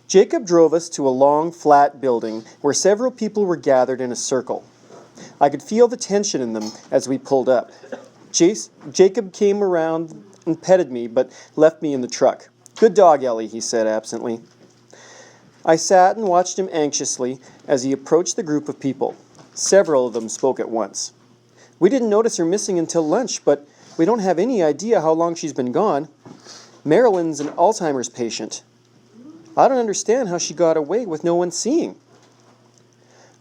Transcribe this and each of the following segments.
Jacob drove us to a long, flat building where several people were gathered in a circle. I could feel the tension in them as we pulled up. Jacob came around and petted me, but left me in the truck. "Good dog, Ellie," he said absently. I sat and watched him anxiously as he approached the group of people. Several of them spoke at once. "We didn't notice her missing until lunch, but we don't have any idea how long she's been gone. Marilyn's an Alzheimer's patient. I don't understand how she got away with no one seeing."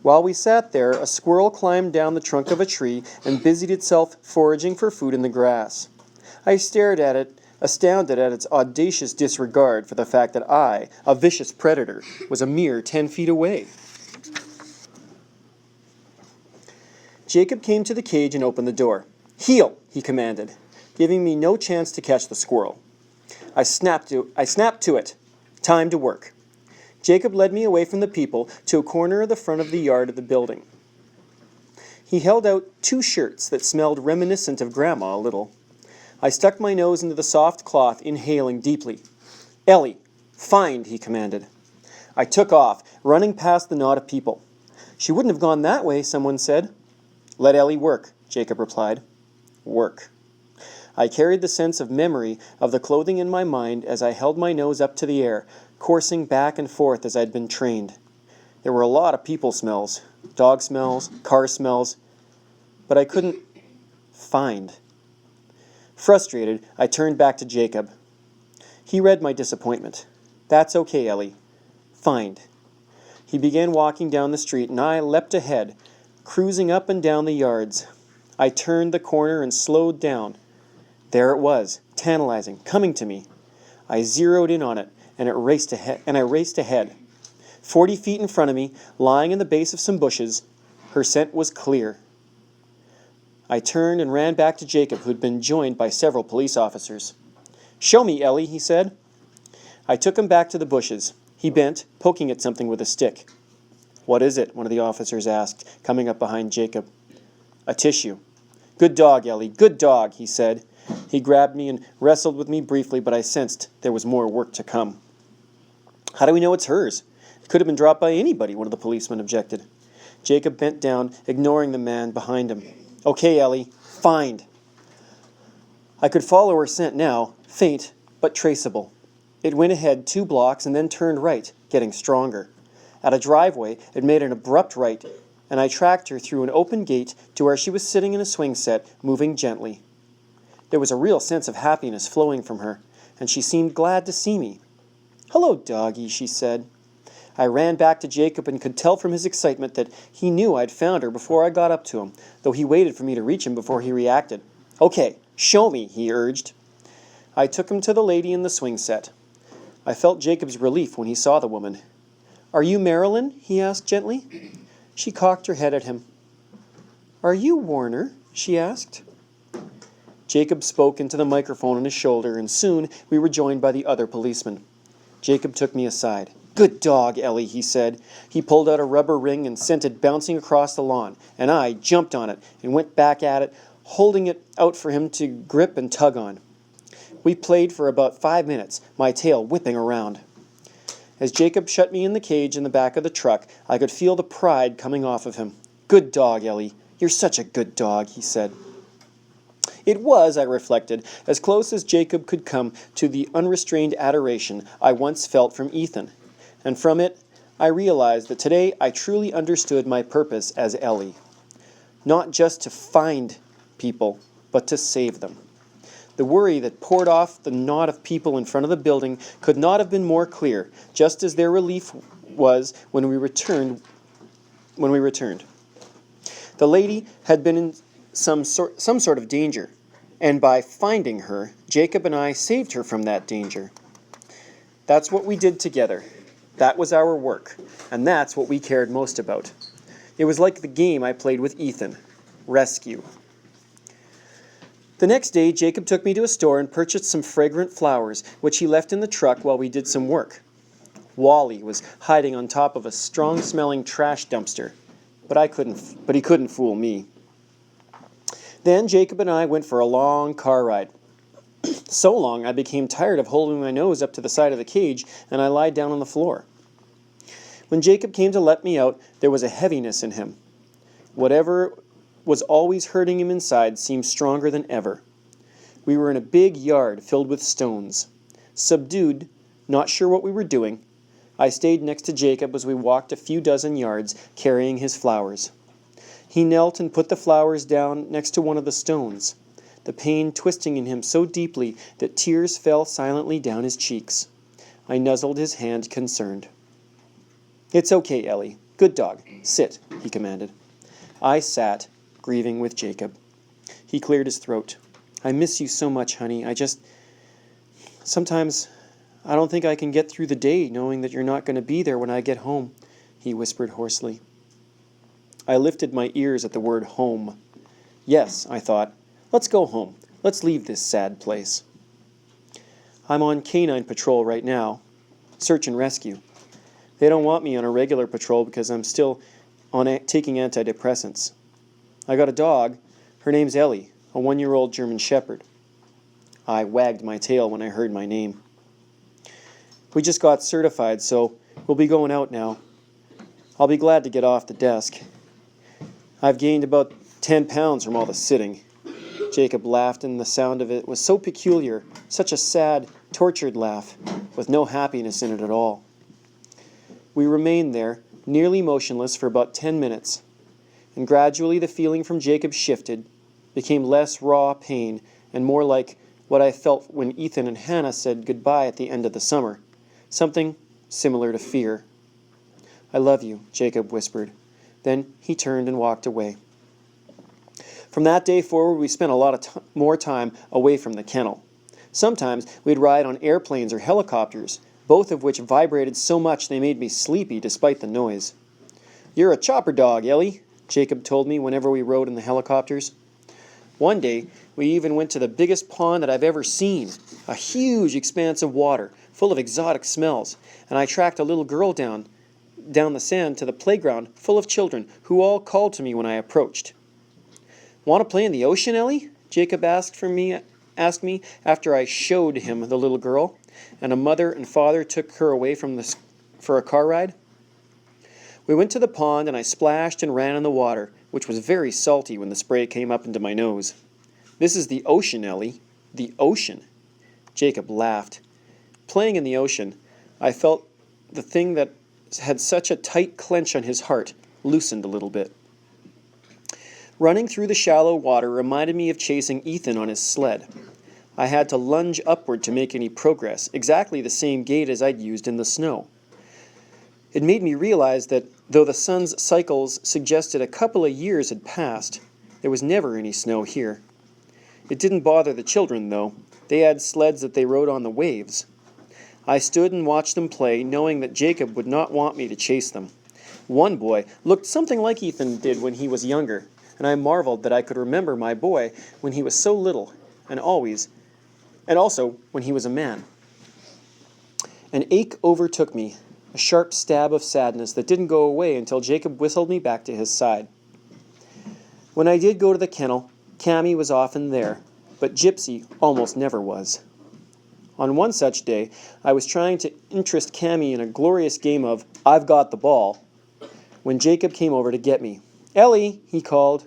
While we sat there, a squirrel climbed down the trunk of a tree and busied itself foraging for food in the grass. I stared at it, astounded at its audacious disregard for the fact that I, a vicious predator, was a mere 10 feet away. Jacob came to the cage and opened the door. "Heel," he commanded, giving me no chance to catch the squirrel. I snapped to it. Time to work. Jacob led me away from the people to a corner of the front of the yard of the building. He held out 2 shirts that smelled reminiscent of Grandma a little. I stuck my nose into the soft cloth, inhaling deeply. "Ellie, find," he commanded. I took off, running past the knot of people. "She wouldn't have gone that way," someone said. "Let Ellie work," Jacob replied. Work. I carried the sense of memory of the clothing in my mind as I held my nose up to the air, coursing back and forth as I'd been trained. There were a lot of people smells, dog smells, car smells, but I couldn't find. Frustrated, I turned back to Jacob. He read my disappointment. "That's okay, Ellie. Find." He began walking down the street, and I leapt ahead, cruising up and down the yards. I turned the corner and slowed down. There it was, tantalizing, coming to me. I zeroed in on it, and I raced ahead. 40 feet in front of me, lying in the base of some bushes, her scent was clear. I turned and ran back to Jacob, who'd been joined by several police officers. "Show me, Ellie," he said. I took him back to the bushes. He bent, poking at something with a stick. "What is it?" one of the officers asked, coming up behind Jacob. "A tissue." "Good dog, Ellie, good dog," he said. He grabbed me and wrestled with me briefly, but I sensed there was more work to come. "How do we know it's hers? It could have been dropped by anybody," one of the policemen objected. Jacob bent down, ignoring the man behind him. "Okay, Ellie, find." I could follow her scent now, faint but traceable. It went ahead 2 blocks and then turned right, getting stronger. At a driveway, it made an abrupt right, and I tracked her through an open gate to where she was sitting in a swing set, moving gently. There was a real sense of happiness flowing from her, and she seemed glad to see me. "Hello, doggy," she said. I ran back to Jacob and could tell from his excitement that he knew I'd found her before I got up to him, though he waited for me to reach him before he reacted. "Okay, show me," he urged. I took him to the lady in the swing set. I felt Jacob's relief when he saw the woman. "Are you Marilyn?" he asked gently. She cocked her head at him. "Are you Warner?" she asked. Jacob spoke into the microphone on his shoulder, and soon we were joined by the other policeman. Jacob took me aside. "Good dog, Ellie," he said. He pulled out a rubber ring and sent it bouncing across the lawn, and I jumped on it and went back at it, holding it out for him to grip and tug on. We played for about 5 minutes, my tail whipping around. As Jacob shut me in the cage in the back of the truck, I could feel the pride coming off of him. "Good dog, Ellie. You're such a good dog," he said. It was, I reflected, as close as Jacob could come to the unrestrained adoration I once felt from Ethan, and from it I realized that today I truly understood my purpose as Ellie. Not just to find people, but to save them. The worry that poured off the knot of people in front of the building could not have been more clear, just as their relief was when we returned. The lady had been in some sort of danger, and by finding her, Jacob and I saved her from that danger. That's what we did together. That was our work, and that's what we cared most about. It was like the game I played with Ethan, rescue. The next day, Jacob took me to a store and purchased some fragrant flowers, which he left in the truck while we did some work. Wally was hiding on top of a strong-smelling trash dumpster, but he couldn't fool me. Then Jacob and I went for a long car ride. So long I became tired of holding my nose up to the side of the cage, and I lied down on the floor. When Jacob came to let me out, there was a heaviness in him. Whatever was always hurting him inside seemed stronger than ever. We were in a big yard filled with stones. Subdued, not sure what we were doing, I stayed next to Jacob as we walked a few dozen yards, carrying his flowers. He knelt and put the flowers down next to one of the stones, the pain twisting in him so deeply that tears fell silently down his cheeks. I nuzzled his hand, concerned. "It's okay, Ellie. Good dog. Sit," he commanded. I sat, grieving with Jacob. He cleared his throat. "I miss you so much, honey. Sometimes I don't think I can get through the day knowing that you're not going to be there when I get home," he whispered hoarsely. I lifted my ears at the word home. Yes, I thought, let's go home. Let's leave this sad place. I'm on canine patrol right now. Search and rescue. They don't want me on a regular patrol because I'm still taking antidepressants. I got a dog. Her name's Ellie, a 1-year-old German Shepherd. I wagged my tail when I heard my name. We just got certified, so we'll be going out now. I'll be glad to get off the desk. I've gained about 10 pounds from all the sitting. Jacob laughed, and the sound of it was so peculiar, such a sad, tortured laugh, with no happiness in it at all. We remained there, nearly motionless, for about 10 minutes, and gradually the feeling from Jacob shifted, became less raw pain, and more like what I felt when Ethan and Hannah said goodbye at the end of the summer. Something similar to fear. "I love you," Jacob whispered. Then he turned and walked away. From that day forward, we spent a lot of more time away from the kennel. Sometimes we'd ride on airplanes or helicopters, both of which vibrated so much they made me sleepy despite the noise. "You're a chopper dog, Ellie," Jacob told me whenever we rode in the helicopters. One day, we even went to the biggest pond that I've ever seen, a huge expanse of water, full of exotic smells, and I tracked a little girl down the sand to the playground full of children who all called to me when I approached. "Want to play in the ocean, Ellie?" Jacob asked me after I showed him the little girl, and a mother and father took her away for a car ride. We went to the pond, and I splashed and ran in the water, which was very salty when the spray came up into my nose. "This is the ocean, Ellie. The ocean." Jacob laughed. Playing in the ocean, I felt the thing that had such a tight clench on his heart loosened a little bit. Running through the shallow water reminded me of chasing Ethan on his sled. I had to lunge upward to make any progress, exactly the same gait as I'd used in the snow. It made me realize that, though the sun's cycles suggested a couple of years had passed, there was never any snow here. It didn't bother the children, though. They had sleds that they rode on the waves. I stood and watched them play, knowing that Jacob would not want me to chase them. One boy looked something like Ethan did when he was younger, and I marveled that I could remember my boy when he was so little, and also when he was a man. An ache overtook me, a sharp stab of sadness that didn't go away until Jacob whistled me back to his side. When I did go to the kennel, Cammy was often there, but Gypsy almost never was. On one such day, I was trying to interest Cammy in a glorious game of I've got the ball, when Jacob came over to get me. "Ellie," he called.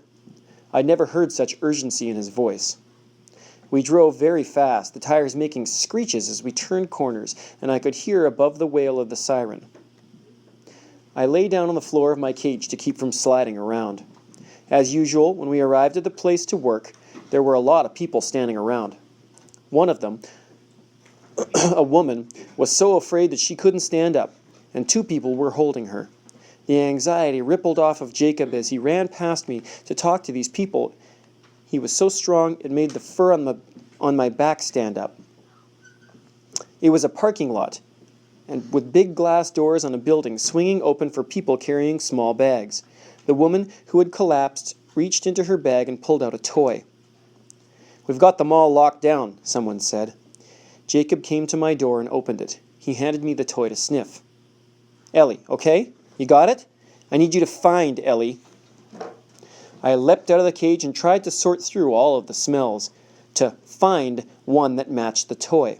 I'd never heard such urgency in his voice. We drove very fast, the tires making screeches as we turned corners, and I could hear above the wail of the siren. I lay down on the floor of my cage to keep from sliding around. As usual, when we arrived at the place to work, there were a lot of people standing around. One of them, a woman, was so afraid that she couldn't stand up, and 2 people were holding her. The anxiety rippled off of Jacob as he ran past me to talk to these people. He was so strong it made the fur on my back stand up. It was a parking lot, and with big glass doors on a building swinging open for people carrying small bags. The woman, who had collapsed, reached into her bag and pulled out a toy. "We've got them all locked down," someone said. Jacob came to my door and opened it. He handed me the toy to sniff. "Ellie, okay? You got it? I need you to find Ellie." I leapt out of the cage and tried to sort through all of the smells. to find one that matched the toy.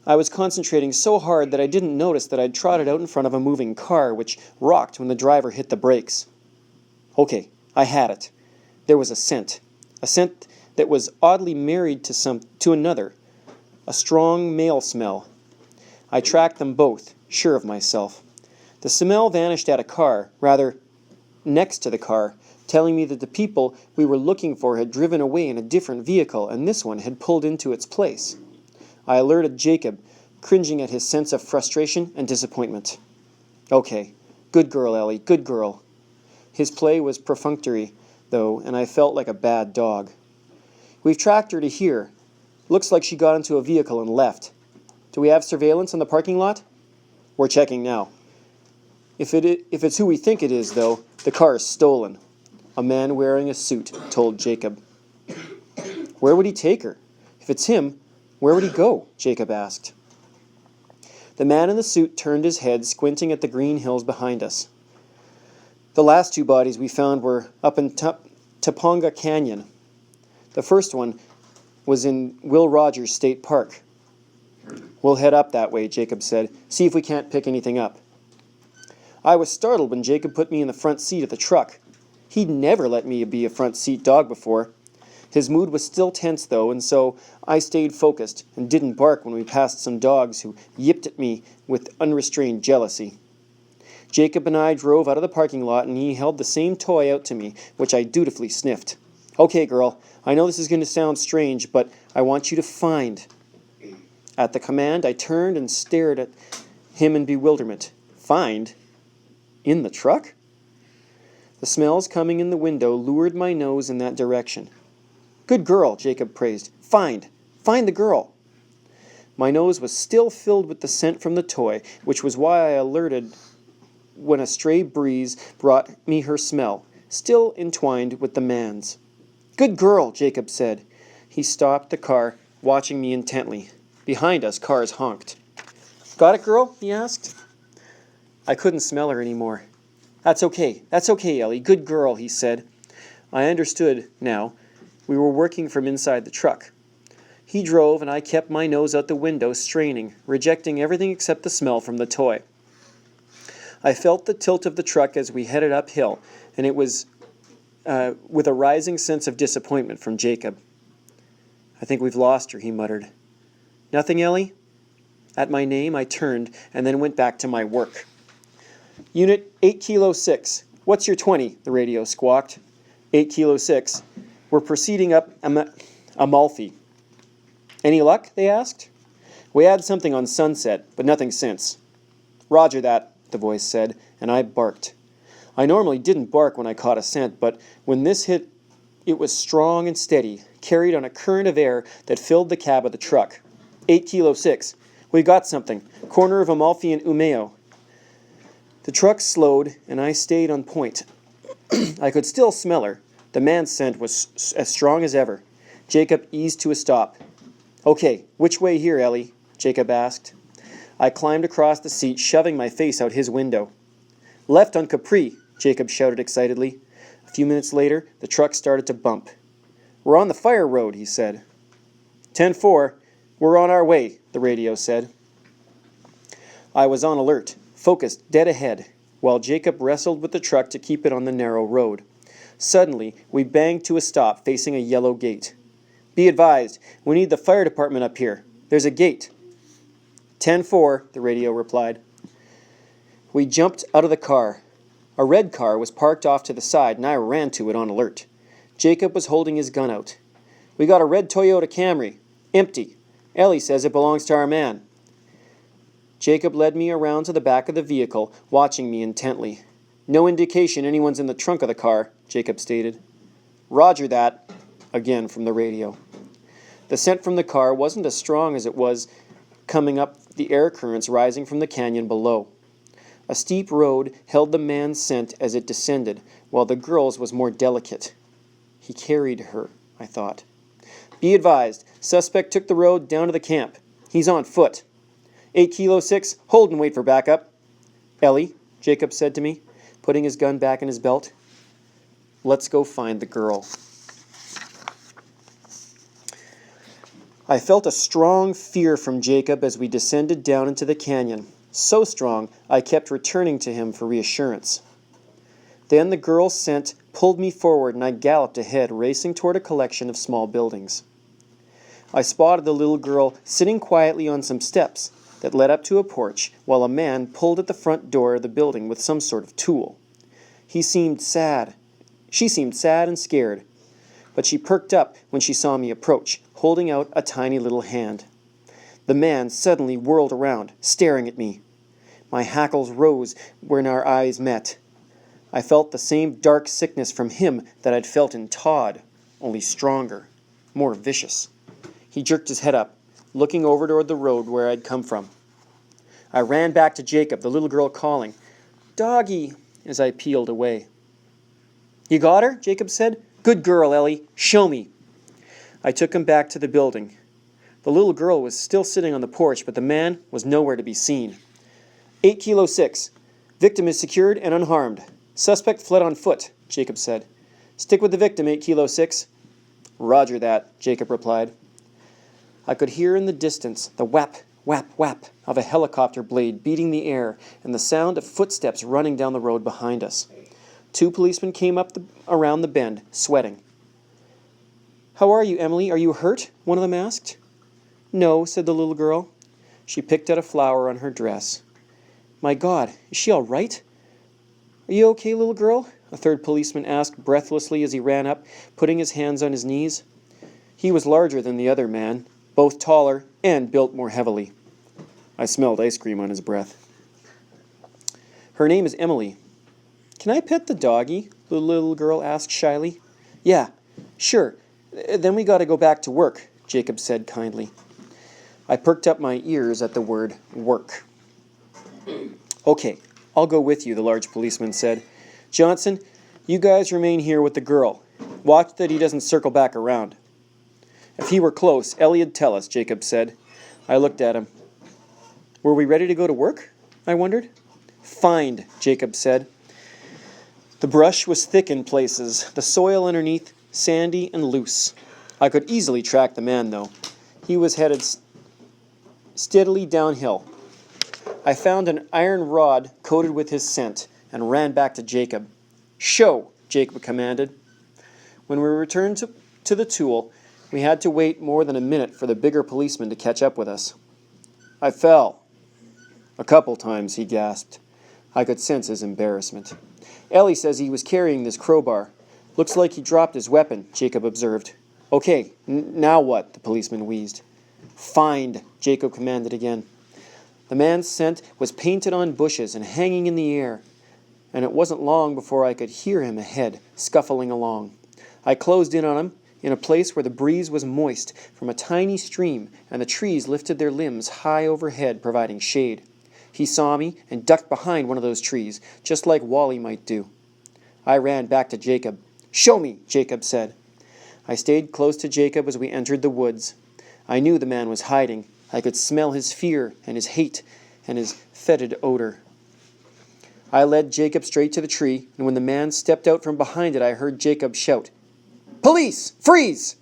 I was concentrating so hard that I didn't notice that I'd trotted out in front of a moving car, which rocked when the driver hit the brakes. Okay, I had it. There was a scent that was oddly married to another, a strong male smell. I tracked them both, sure of myself. The smell vanished at a car, rather, next to the car, telling me that the people we were looking for had driven away in a different vehicle, and this one had pulled into its place. I alerted Jacob, cringing at his sense of frustration and disappointment. Okay, good girl, Ellie, good girl. His play was perfunctory, though, and I felt like a bad dog. We've tracked her to here. Looks like she got into a vehicle and left. Do we have surveillance on the parking lot? We're checking now. If it's who we think it is, though, the car is stolen. A man wearing a suit told Jacob. Where would he take her? If it's him, where would he go? Jacob asked. The man in the suit turned his head, squinting at the green hills behind us. The last two bodies we found were up in Topanga Canyon. The first one was in Will Rogers State Park. We'll head up that way, Jacob said. See if we can't pick anything up. I was startled when Jacob put me in the front seat of the truck. He'd never let me be a front seat dog before. His mood was still tense, though, and so I stayed focused and didn't bark when we passed some dogs who yipped at me with unrestrained jealousy. Jacob and I drove out of the parking lot, and he held the same toy out to me, which I dutifully sniffed. Okay, girl, I know this is going to sound strange, but I want you to find. At the command, I turned and stared at him in bewilderment. Find? In the truck? The smells coming in the window lured my nose in that direction. Good girl, Jacob praised. Find the girl. My nose was still filled with the scent from the toy, which was why I alerted when a stray breeze brought me her smell, still entwined with the man's. Good girl, Jacob said. He stopped the car, watching me intently. Behind us, cars honked. Got it, girl? He asked. I couldn't smell her anymore. That's okay, Ellie. Good girl, he said. I understood now. We were working from inside the truck. He drove, and I kept my nose out the window, straining, rejecting everything except the smell from the toy. I felt the tilt of the truck as we headed uphill, and it was with a rising sense of disappointment from Jacob. I think we've lost her, he muttered. Nothing, Ellie? At my name, I turned and then went back to my work. Unit 8 Kilo 6. What's your 20? The radio squawked. 8 Kilo 6. We're proceeding up Amalfi. Any luck? They asked. We had something on Sunset, but nothing since. Roger that, the voice said, and I barked. I normally didn't bark when I caught a scent, but when this hit, it was strong and steady, carried on a current of air that filled the cab of the truck. 8 Kilo 6. We got something. Corner of Amalfi and Umeo. The truck slowed, and I stayed on point. I could still smell her. The man's scent was as strong as ever. Jacob eased to a stop. Okay, which way here, Ellie? Jacob asked. I climbed across the seat, shoving my face out his window. Left on Capri, Jacob shouted excitedly. A few minutes later, the truck started to bump. We're on the fire road, he said. 10-4. We're on our way, the radio said. I was on alert, focused dead ahead, while Jacob wrestled with the truck to keep it on the narrow road. Suddenly, we banged to a stop facing a yellow gate. Be advised, we need the fire department up here. There's a gate. 10-4, the radio replied. We jumped out of the car. A red car was parked off to the side, and I ran to it on alert. Jacob was holding his gun out. We got a red Toyota Camry. Empty. Ellie says it belongs to our man. Jacob led me around to the back of the vehicle, watching me intently. No indication anyone's in the trunk of the car, Jacob stated. Roger that, again from the radio. The scent from the car wasn't as strong as it was coming up the air currents rising from the canyon below. A steep road held the man's scent as it descended, while the girl's was more delicate. He carried her, I thought. Be advised, suspect took the road down to the camp. He's on foot. 8 Kilo 6, hold and wait for backup. Ellie, Jacob said to me, putting his gun back in his belt. Let's go find the girl. I felt a strong fear from Jacob as we descended down into the canyon. So strong, I kept returning to him for reassurance. Then the girl's scent pulled me forward and I galloped ahead, racing toward a collection of small buildings. I spotted the little girl sitting quietly on some steps that led up to a porch while a man pulled at the front door of the building with some sort of tool. He seemed sad. She seemed sad and scared, but she perked up when she saw me approach, holding out a tiny little hand. The man suddenly whirled around, staring at me. My hackles rose when our eyes met. I felt the same dark sickness from him that I'd felt in Todd, only stronger, more vicious. He jerked his head up, looking over toward the road where I'd come from. I ran back to Jacob, the little girl calling, "Doggy," as I peeled away. "You got her?" Jacob said. "Good girl, Ellie. Show me." I took him back to the building. The little girl was still sitting on the porch, but the man was nowhere to be seen. 8 Kilo 6. Victim is secured and unharmed. Suspect fled on foot, Jacob said. "Stick with the victim, 8 Kilo 6. "Roger that," Jacob replied. I could hear in the distance the whap, whap, whap of a helicopter blade beating the air and the sound of footsteps running down the road behind us. 2 policemen came up around the bend, sweating. "How are you, Emily? Are you hurt?" one of them asked. "No," said the little girl. She picked out a flower on her dress. "My God, is she all right?" "Are you okay, little girl?" a third policeman asked breathlessly as he ran up, putting his hands on his knees. He was larger than the other man, both taller and built more heavily. I smelled ice cream on his breath. "Her name is Emily." "Can I pet the doggy?" the little girl asked shyly. "Yeah, sure. Then we got to go back to work," Jacob said kindly. I perked up my ears at the word work. "Okay, I'll go with you," the large policeman said. "Johnson, you guys remain here with the girl. Watch that he doesn't circle back around." "If he were close, Ellie'd tell us," Jacob said. I looked at him. "Were we ready to go to work?" I wondered. "Find," Jacob said. The brush was thick in places, the soil underneath sandy and loose. I could easily track the man, though. He was headed steadily downhill. I found an iron rod coated with his scent and ran back to Jacob. "Show," Jacob commanded. When we returned to the tool, we had to wait more than a minute for the bigger policeman to catch up with us. "I fell. A couple times," he gasped. I could sense his embarrassment. "Ellie says he was carrying this crowbar. Looks like he dropped his weapon," Jacob observed. "Okay, now what?" the policeman wheezed. "Find," Jacob commanded again. The man's scent was painted on bushes and hanging in the air, and it wasn't long before I could hear him ahead, scuffling along. I closed in on him, in a place where the breeze was moist from a tiny stream and the trees lifted their limbs high overhead, providing shade. He saw me and ducked behind one of those trees, just like Wally might do. I ran back to Jacob. "Show me," Jacob said. I stayed close to Jacob as we entered the woods. I knew the man was hiding. I could smell his fear and his hate and his fetid odor. I led Jacob straight to the tree, and when the man stepped out from behind it, I heard Jacob shout, "Police! Freeze!"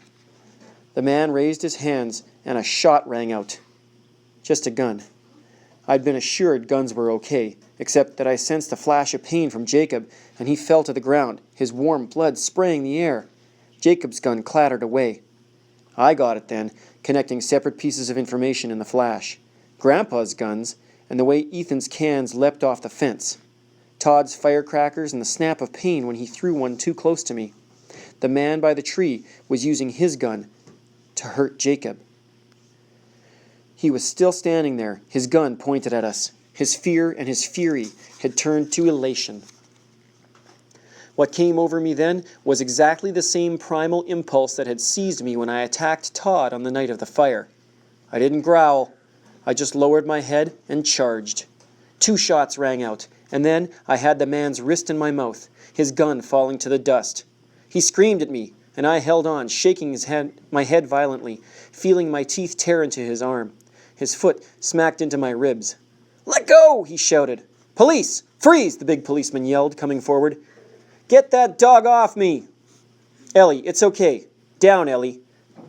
The man raised his hands, and a shot rang out. Just a gun. I'd been assured guns were okay, except that I sensed a flash of pain from Jacob, and he fell to the ground, his warm blood spraying the air. Jacob's gun clattered away. I got it then, connecting separate pieces of information in the flash. Grandpa's guns, and the way Ethan's cans leapt off the fence. Todd's firecrackers and the snap of pain when he threw one too close to me. The man by the tree was using his gun to hurt Jacob. He was still standing there, his gun pointed at us. His fear and his fury had turned to elation. What came over me then was exactly the same primal impulse that had seized me when I attacked Todd on the night of the fire. I didn't growl. I just lowered my head and charged. 2 shots rang out, and then I had the man's wrist in my mouth, his gun falling to the dust. He screamed at me, and I held on, shaking my head violently, feeling my teeth tear into his arm. His foot smacked into my ribs. "Let go!" he shouted. "Police! Freeze!" the big policeman yelled, coming forward. "Get that dog off me!" "Ellie, it's okay. Down, Ellie.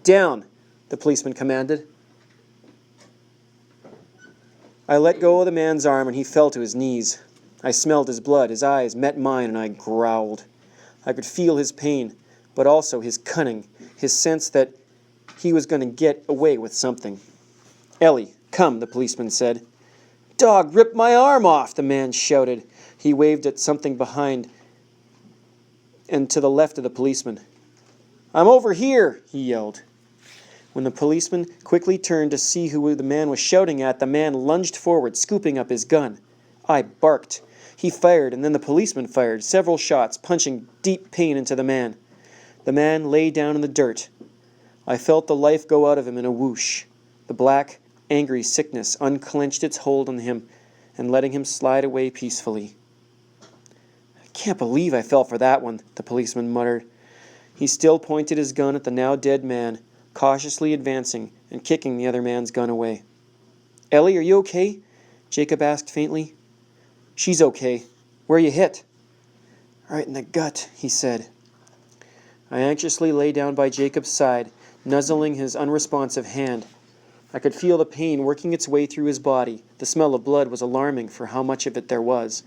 Down. the policeman commanded. I let go of the man's arm and he fell to his knees. I smelled his blood, his eyes met mine, and I growled. I could feel his pain, but also his cunning, his sense that he was going to get away with something. Ellie, come, the policeman said. Dog ripped my arm off, the man shouted. He waved at something behind and to the left of the policeman. I'm over here, he yelled. When the policeman quickly turned to see who the man was shouting at, the man lunged forward, scooping up his gun. I barked. He fired, and then the policeman fired, several shots, punching deep pain into the man. The man lay down in the dirt. I felt the life go out of him in a whoosh. The black, angry sickness unclenched its hold on him and letting him slide away peacefully. I can't believe I fell for that one, the policeman muttered. He still pointed his gun at the now dead man, cautiously advancing and kicking the other man's gun away. Ellie, are you okay? Jacob asked faintly. She's okay. Where you hit? Right in the gut, he said. I anxiously lay down by Jacob's side, nuzzling his unresponsive hand. I could feel the pain working its way through his body. The smell of blood was alarming for how much of it there was.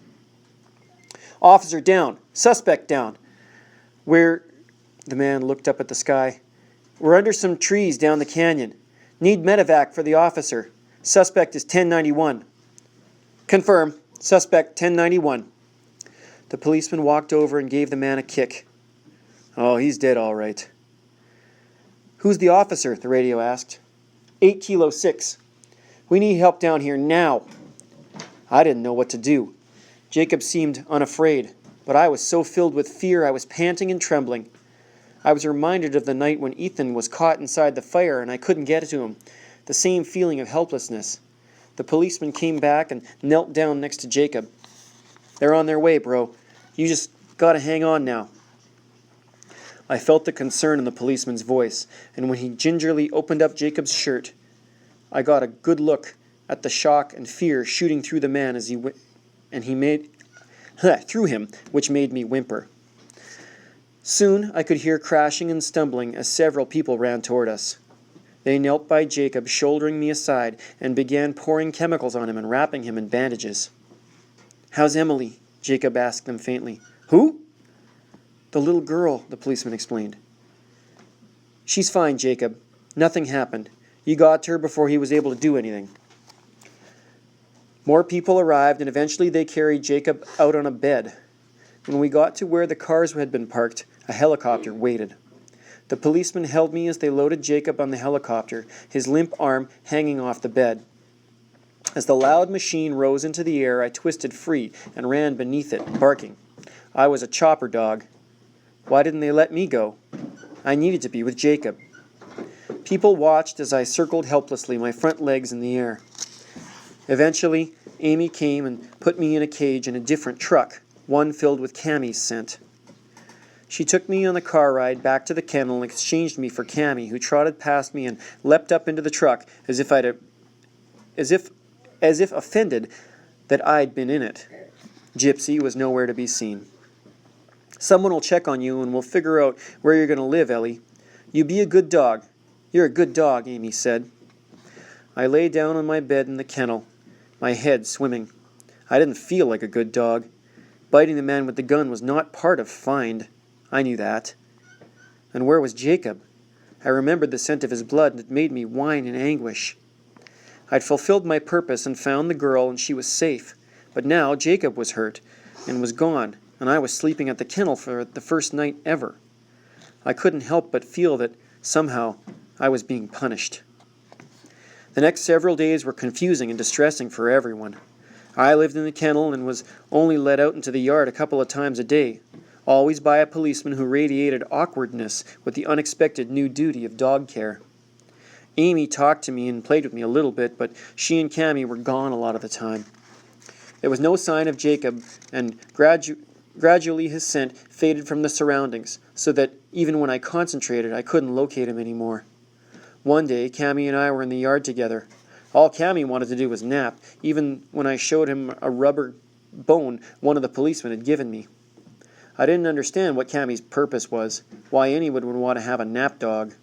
Officer down. Suspect down. Where? The man looked up at the sky. We're under some trees down the canyon. Need medevac for the officer. Suspect is 1091. Confirm. Suspect 1091. The policeman walked over and gave the man a kick. Oh, he's dead all right. Who's the officer? The radio asked. 8 Kilo 6. We need help down here now. I didn't know what to do. Jacob seemed unafraid, but I was so filled with fear I was panting and trembling. I was reminded of the night when Ethan was caught inside the fire and I couldn't get to him. The same feeling of helplessness. The policeman came back and knelt down next to Jacob. They're on their way, bro. You just gotta hang on now. I felt the concern in the policeman's voice, and when he gingerly opened up Jacob's shirt, I got a good look at the shock and fear shooting through the man as he made through him, which made me whimper. Soon I could hear crashing and stumbling as several people ran toward us. They knelt by Jacob, shouldering me aside, and began pouring chemicals on him and wrapping him in bandages. How's Emily? Jacob asked them faintly. Who? The little girl, the policeman explained. She's fine, Jacob. Nothing happened. You got to her before he was able to do anything. More people arrived, and eventually they carried Jacob out on a bed. When we got to where the cars had been parked, a helicopter waited. The policeman held me as they loaded Jacob on the helicopter, his limp arm hanging off the bed. As the loud machine rose into the air, I twisted free and ran beneath it, barking. I was a chopper dog. Why didn't they let me go? I needed to be with Jacob. People watched as I circled helplessly, my front legs in the air. Eventually, Amy came and put me in a cage in a different truck, one filled with Cammie's scent. She took me on the car ride back to the kennel and exchanged me for Cammie, who trotted past me and leapt up into the truck as if offended that I'd been in it. Gypsy was nowhere to be seen. Someone will check on you and we'll figure out where you're going to live, Ellie. You be a good dog. You're a good dog, Amy said. I lay down on my bed in the kennel, my head swimming. I didn't feel like a good dog. Biting the man with the gun was not part of find. I knew that. And where was Jacob? I remembered the scent of his blood, and it made me whine in anguish. I'd fulfilled my purpose and found the girl, and she was safe. But now Jacob was hurt and was gone, and I was sleeping at the kennel for the first night ever. I couldn't help but feel that, somehow, I was being punished. The next several days were confusing and distressing for everyone. I lived in the kennel and was only let out into the yard a couple of times a day, always by a policeman who radiated awkwardness with the unexpected new duty of dog care. Amy talked to me and played with me a little bit, but she and Cammie were gone a lot of the time. There was no sign of Jacob, and gradually his scent faded from the surroundings, so that even when I concentrated, I couldn't locate him anymore. One day, Cammie and I were in the yard together. All Cammie wanted to do was nap, even when I showed him a rubber bone one of the policemen had given me. I didn't understand what Cammie's purpose was, why anyone would want to have a nap dog.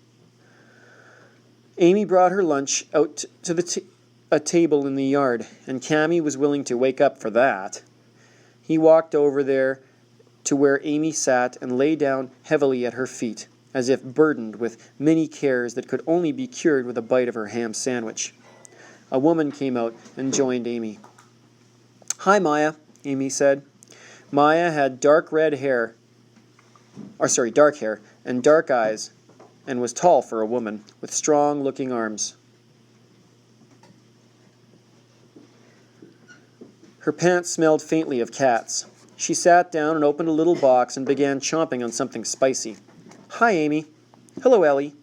Amy brought her lunch out to a table in the yard, and Cammy was willing to wake up for that. He walked over there to where Amy sat and lay down heavily at her feet, as if burdened with many cares that could only be cured with a bite of her ham sandwich. A woman came out and joined Amy. "Hi, Maya," Amy said. Maya had dark hair and dark eyes, and was tall for a woman, with strong-looking arms. Her pants smelled faintly of cats. She sat down and opened a little box and began chomping on something spicy. "Hi, Amy." "Hello, Ellie."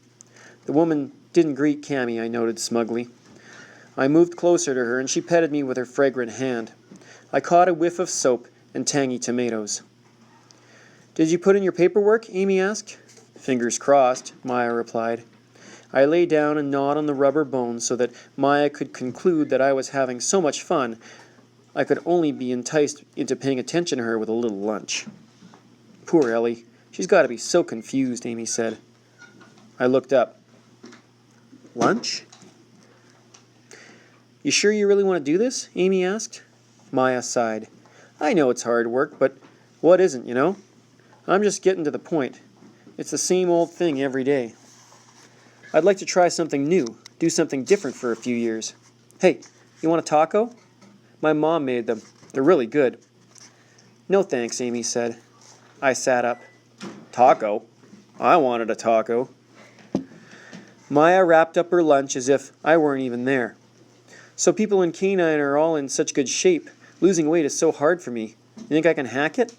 The woman didn't greet Cammy, I noted smugly. I moved closer to her, and she petted me with her fragrant hand. I caught a whiff of soap and tangy tomatoes. "Did you put in your paperwork?" Amy asked. "Fingers crossed," Maya replied. I lay down and gnawed on the rubber bones so that Maya could conclude that I was having so much fun I could only be enticed into paying attention to her with a little lunch. "Poor Ellie. She's got to be so confused," Amy said. I looked up. "Lunch?" "You sure you really want to do this?" Amy asked. Maya sighed. "I know it's hard work, but what isn't, you know? I'm just getting to the point. It's the same old thing every day. I'd like to try something new, do something different for a few years. Hey, you want a taco? My mom made them. They're really good." "No thanks," Amy said. I sat up. "Taco? I wanted a taco." Maya wrapped up her lunch as if I weren't even there. "So people in Canine are all in such good shape. Losing weight is so hard for me. You think I can hack it?"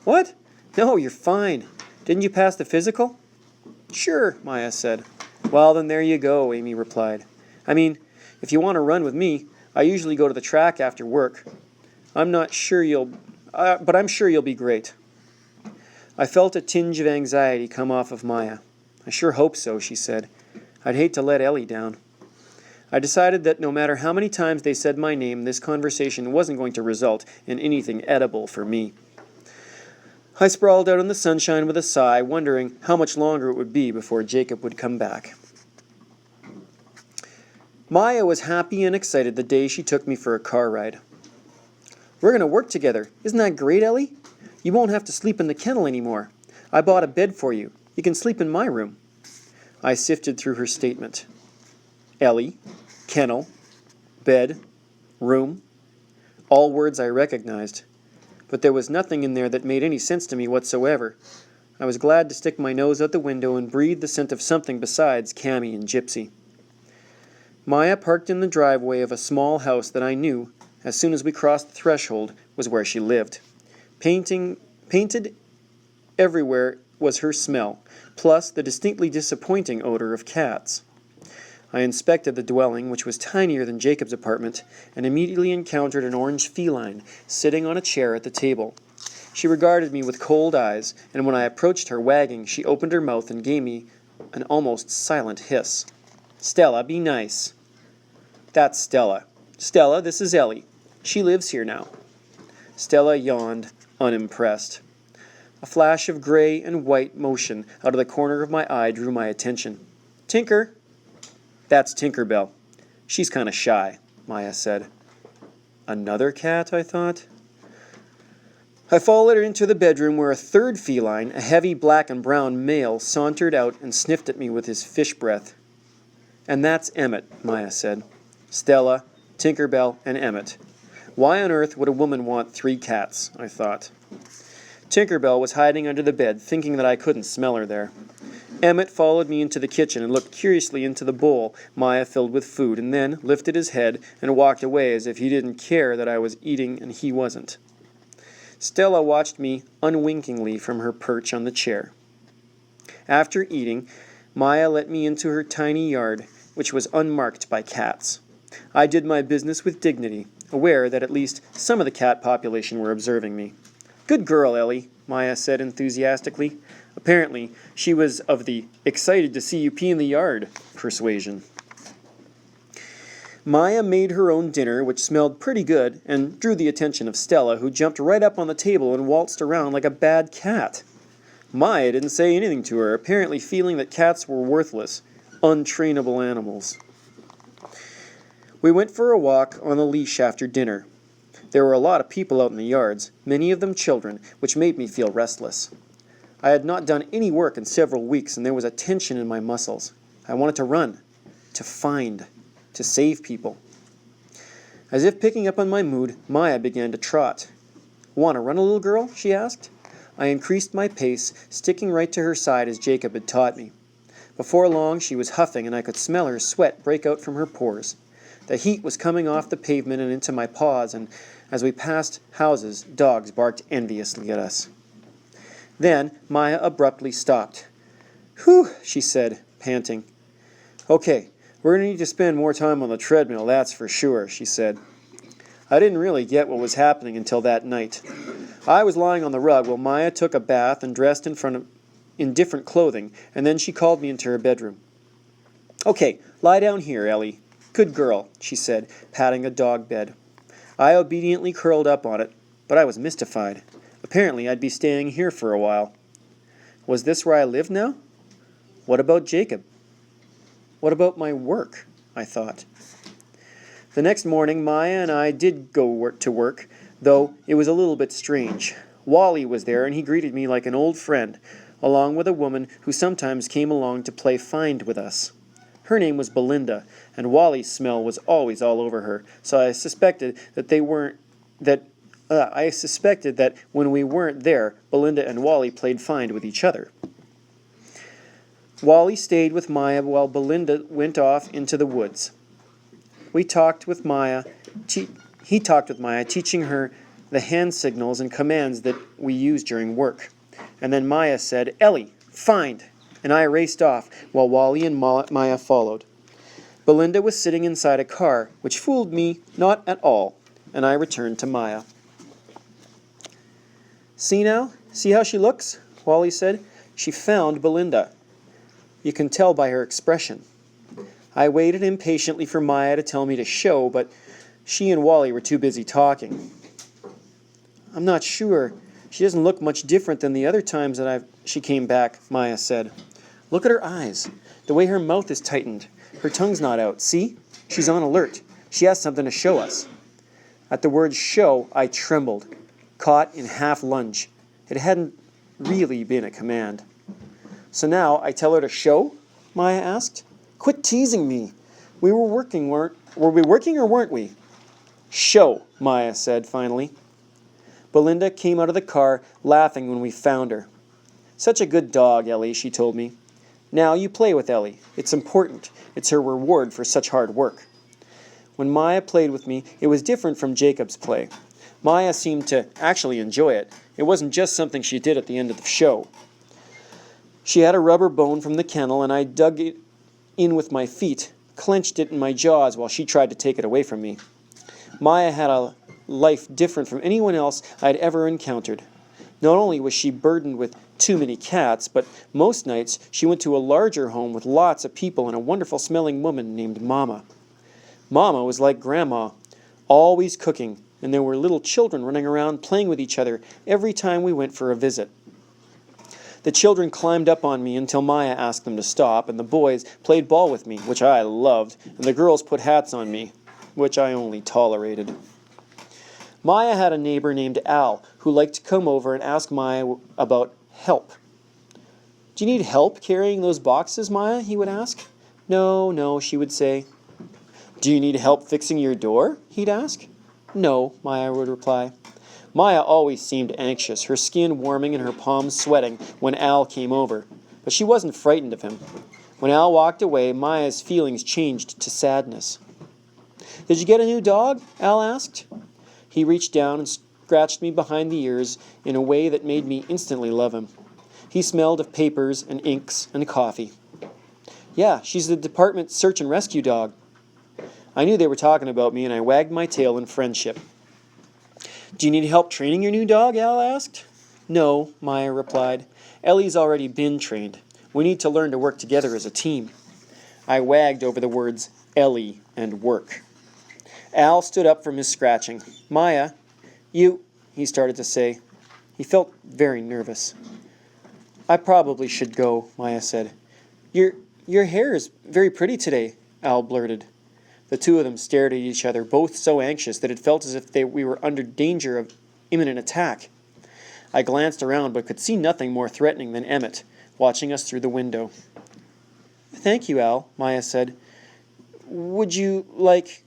"What? No, you're fine. Didn't you pass the physical?" "Sure," Maya said. "Well, then there you go," Amy replied. "I mean, if you want to run with me, I usually go to the track after work. I'm sure you'll be great." I felt a tinge of anxiety come off of Maya. "I sure hope so," she said. "I'd hate to let Ellie down." I decided that no matter how many times they said my name, this conversation wasn't going to result in anything edible for me. I sprawled out in the sunshine with a sigh, wondering how much longer it would be before Jacob would come back. Maya was happy and excited the day she took me for a car ride. "We're going to work together. Isn't that great, Ellie? You won't have to sleep in the kennel anymore. I bought a bed for you. You can sleep in my room." I sifted through her statement. Ellie, kennel, bed, room, all words I recognized. But there was nothing in there that made any sense to me whatsoever. I was glad to stick my nose out the window and breathe the scent of something besides Cammy and Gypsy. Maya parked in the driveway of a small house that I knew, as soon as we crossed the threshold, was where she lived. Painted everywhere was her smell, plus the distinctly disappointing odor of cats. I inspected the dwelling, which was tinier than Jacob's apartment, and immediately encountered an orange feline sitting on a chair at the table. She regarded me with cold eyes, and when I approached her wagging, she opened her mouth and gave me an almost silent hiss. "Stella, be nice." "That's Stella. Stella, this is Ellie. She lives here now." Stella yawned, unimpressed. A flash of gray and white motion out of the corner of my eye drew my attention. "Tinker." "That's Tinkerbell. She's kind of shy," Maya said. Another cat, I thought. I followed her into the bedroom where a third feline, a heavy black and brown male, sauntered out and sniffed at me with his fish breath. "And that's Emmett," Maya said. "Stella, Tinkerbell, and Emmett. Why on earth would a woman want 3 cats?" I thought. Tinkerbell was hiding under the bed, thinking that I couldn't smell her there. Emmett followed me into the kitchen and looked curiously into the bowl Maya filled with food, and then lifted his head and walked away as if he didn't care that I was eating and he wasn't. Stella watched me unwinkingly from her perch on the chair. After eating, Maya let me into her tiny yard, which was unmarked by cats. I did my business with dignity, aware that at least some of the cat population were observing me. "Good girl, Ellie," Maya said enthusiastically. Apparently, she was of the excited to see you pee in the yard persuasion. Maya made her own dinner, which smelled pretty good, and drew the attention of Stella, who jumped right up on the table and waltzed around like a bad cat. Maya didn't say anything to her, apparently feeling that cats were worthless. Untrainable animals. We went for a walk on the leash after dinner. There were a lot of people out in the yards, many of them children, which made me feel restless. I had not done any work in several weeks, and there was a tension in my muscles. I wanted to run, to find, to save people. As if picking up on my mood, Maya began to trot. "Want to run, a little girl?" she asked. I increased my pace, sticking right to her side as Jacob had taught me. Before long, she was huffing, and I could smell her sweat break out from her pores. The heat was coming off the pavement and into my paws, and as we passed houses, dogs barked enviously at us. Then Maya abruptly stopped. "Whew," she said, panting. "Okay, we're going to need to spend more time on the treadmill, that's for sure," she said. I didn't really get what was happening until that night. I was lying on the rug while Maya took a bath and dressed in different clothing, and then she called me into her bedroom. "Okay, lie down here, Ellie. Good girl," she said, patting a dog bed. I obediently curled up on it, but I was mystified. Apparently, I'd be staying here for a while. Was this where I lived now? What about Jacob? What about my work? I thought. The next morning, Maya and I did go to work, though it was a little bit strange. Wally was there, and he greeted me like an old friend, along with a woman who sometimes came along to play find with us. Her name was Belinda, and Wally's smell was always all over her, so I suspected that when we weren't there, Belinda and Wally played find with each other. Wally stayed with Maya while Belinda went off into the woods. He talked with Maya, teaching her the hand signals and commands that we use during work. And then Maya said, "Ellie, find!" and I raced off while Wally and Maya followed. Belinda was sitting inside a car, which fooled me not at all, and I returned to Maya. "See now? See how she looks?" Wally said. "She found Belinda. You can tell by her expression." I waited impatiently for Maya to tell me to show, but she and Wally were too busy talking. "I'm not sure. She doesn't look much different than the other times that she came back," Maya said. "Look at her eyes, the way her mouth is tightened. Her tongue's not out. See? She's on alert. She has something to show us." At the word show, I trembled, caught in half lunge. It hadn't really been a command. "So now I tell her to show?" Maya asked. "Quit teasing me. We were we working or weren't we?" "Show," Maya said finally. Belinda came out of the car, laughing when we found her. "Such a good dog, Ellie," she told me. "Now you play with Ellie. It's important. It's her reward for such hard work." When Maya played with me, it was different from Jacob's play. Maya seemed to actually enjoy it. It wasn't just something she did at the end of the show. She had a rubber bone from the kennel, and I dug it in with my feet, clenched it in my jaws while she tried to take it away from me. Maya had a life different from anyone else I had ever encountered. Not only was she burdened with too many cats, but most nights she went to a larger home with lots of people and a wonderful-smelling woman named Mama. Mama was like Grandma, always cooking, and there were little children running around playing with each other every time we went for a visit. The children climbed up on me until Maya asked them to stop, and the boys played ball with me, which I loved, and the girls put hats on me, which I only tolerated. Maya had a neighbor named Al who liked to come over and ask Maya about help. "Do you need help carrying those boxes, Maya?" he would ask. No, she would say. "Do you need help fixing your door?" he'd ask. "No," Maya would reply. Maya always seemed anxious, her skin warming and her palms sweating when Al came over, but she wasn't frightened of him. When Al walked away, Maya's feelings changed to sadness. "Did you get a new dog?" Al asked. He reached down and scratched me behind the ears in a way that made me instantly love him. He smelled of papers and inks and coffee. "Yeah, she's the department search and rescue dog." I knew they were talking about me, and I wagged my tail in friendship. "Do you need help training your new dog?" Al asked. "No," Maya replied. "Ellie's already been trained. We need to learn to work together as a team." I wagged over the words Ellie and work. Al stood up from his scratching. "Maya, he started to say. He felt very nervous. "I probably should go," Maya said. You're Your hair is very pretty today, Al blurted. The two of them stared at each other, both so anxious that it felt as if we were under danger of imminent attack. I glanced around but could see nothing more threatening than Emmett, watching us through the window. Thank you, Al, Maya said. Would you like...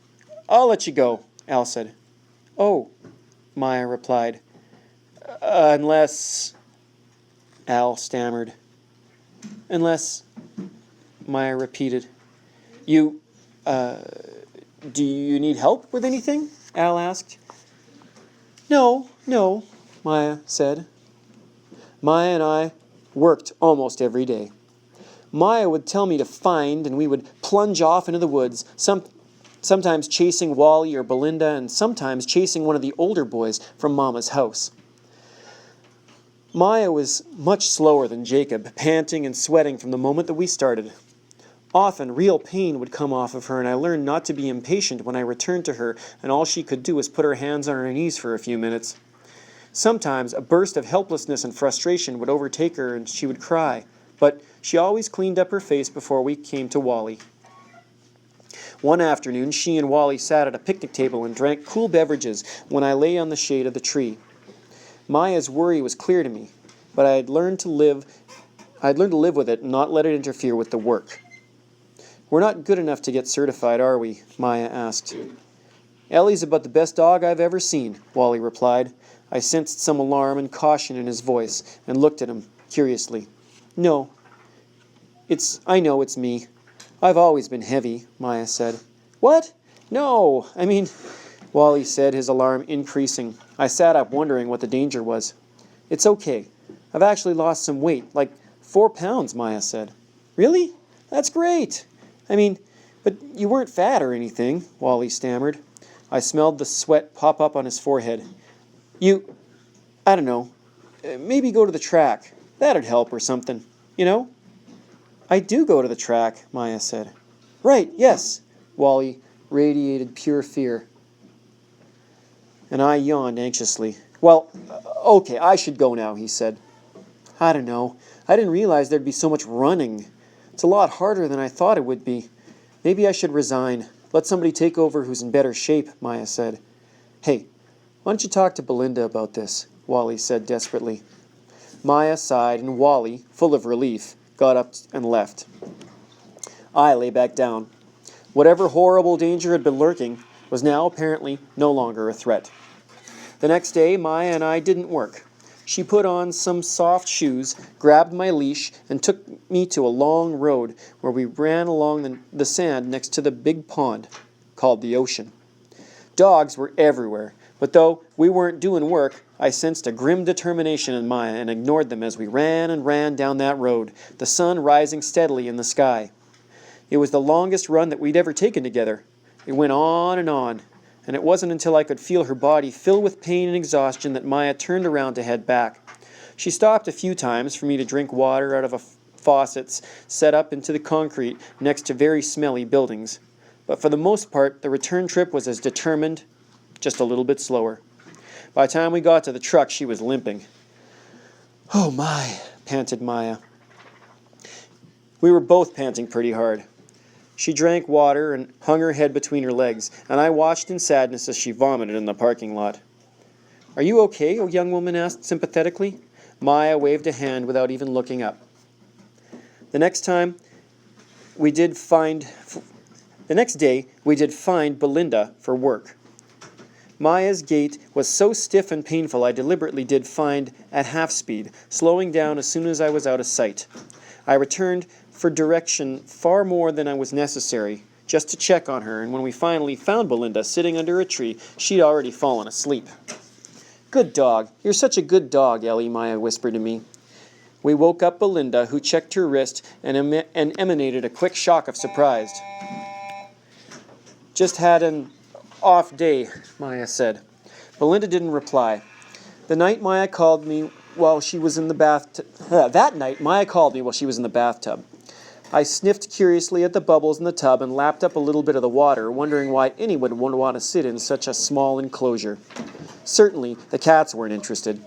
I'll let you go, Al said. Oh, Maya replied. Unless... Al stammered. Unless... Maya repeated. You, do you need help with anything? Al asked. No, Maya said. Maya and I worked almost every day. Maya would tell me to find, and we would plunge off into the woods, sometimes chasing Wally or Belinda, and sometimes chasing one of the older boys from Mama's house. Maya was much slower than Jacob, panting and sweating from the moment that we started. Often, real pain would come off of her, and I learned not to be impatient when I returned to her, and all she could do was put her hands on her knees for a few minutes. Sometimes, a burst of helplessness and frustration would overtake her, and she would cry, but she always cleaned up her face before we came to Wally. One afternoon, she and Wally sat at a picnic table and drank cool beverages when I lay on the shade of the tree. Maya's worry was clear to me, but I had learned to live with it and not let it interfere with the work. We're not good enough to get certified, are we? Maya asked. Ellie's about the best dog I've ever seen, Wally replied. I sensed some alarm and caution in his voice and looked at him curiously. No. I know it's me. I've always been heavy, Maya said. What? No, Wally said, his alarm increasing. I sat up wondering what the danger was. It's okay. I've actually lost some weight, like 4 pounds, Maya said. Really? That's great. But you weren't fat or anything, Wally stammered. I smelled the sweat pop up on his forehead. I don't know, maybe go to the track. That'd help or something, you know? I do go to the track, Maya said. Right, yes, Wally radiated pure fear. And I yawned anxiously. Well, okay, I should go now, he said. I don't know. I didn't realize there'd be so much running. It's a lot harder than I thought it would be. Maybe I should resign. Let somebody take over who's in better shape, Maya said. Hey, why don't you talk to Belinda about this? Wally said desperately. Maya sighed, and Wally, full of relief, got up and left. I lay back down. Whatever horrible danger had been lurking was now apparently no longer a threat. The next day, Maya and I didn't work. She put on some soft shoes, grabbed my leash, and took me to a long road where we ran along the sand next to the big pond, called the ocean. Dogs were everywhere, but though we weren't doing work, I sensed a grim determination in Maya and ignored them as we ran and ran down that road, the sun rising steadily in the sky. It was the longest run that we'd ever taken together. It went on, and it wasn't until I could feel her body fill with pain and exhaustion that Maya turned around to head back. She stopped a few times for me to drink water out of faucets set up into the concrete next to very smelly buildings. But for the most part, the return trip was as determined, just a little bit slower. By the time we got to the truck, she was limping. Oh my, panted Maya. We were both panting pretty hard. She drank water and hung her head between her legs, and I watched in sadness as she vomited in the parking lot. Are you okay? A young woman asked sympathetically. Maya waved a hand without even looking up. The next day, we did find Belinda for work. Maya's gait was so stiff and painful I deliberately did find at half speed, slowing down as soon as I was out of sight. I returned for direction far more than I was necessary, just to check on her, and when we finally found Belinda sitting under a tree, she'd already fallen asleep. Good dog. You're such a good dog, Ellie, Maya whispered to me. We woke up Belinda, who checked her wrist and emanated a quick shock of surprise. Just had an off day, Maya said. Belinda didn't reply. That night Maya called me while she was in the bathtub. I sniffed curiously at the bubbles in the tub and lapped up a little bit of the water, wondering why anyone would want to sit in such a small enclosure. Certainly, the cats weren't interested.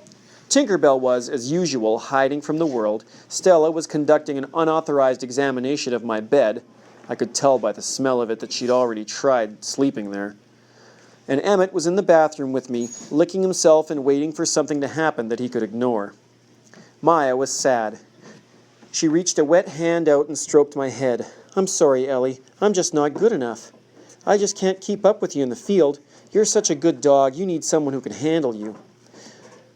Tinkerbell was, as usual, hiding from the world. Stella was conducting an unauthorized examination of my bed. I could tell by the smell of it that she'd already tried sleeping there. And Emmett was in the bathroom with me, licking himself and waiting for something to happen that he could ignore. Maya was sad. She reached a wet hand out and stroked my head. "I'm sorry, Ellie. I'm just not good enough. I just can't keep up with you in the field. You're such a good dog. You need someone who can handle you."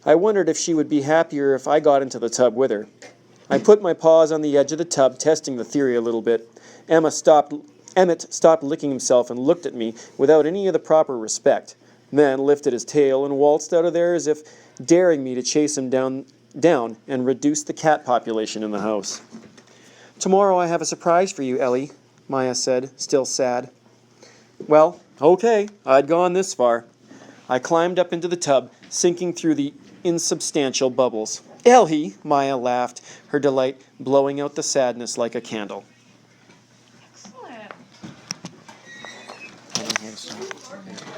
I wondered if she would be happier if I got into the tub with her. I put my paws on the edge of the tub, testing the theory a little bit. Emmett stopped licking himself and looked at me without any of the proper respect, then lifted his tail and waltzed out of there as if daring me to chase him down and reduce the cat population in the house. "Tomorrow I have a surprise for you, Ellie," Maya said, still sad. Well, okay, I'd gone this far. I climbed up into the tub, sinking through the insubstantial bubbles. "Ellie!" Maya laughed, her delight blowing out the sadness like a candle. Excellent.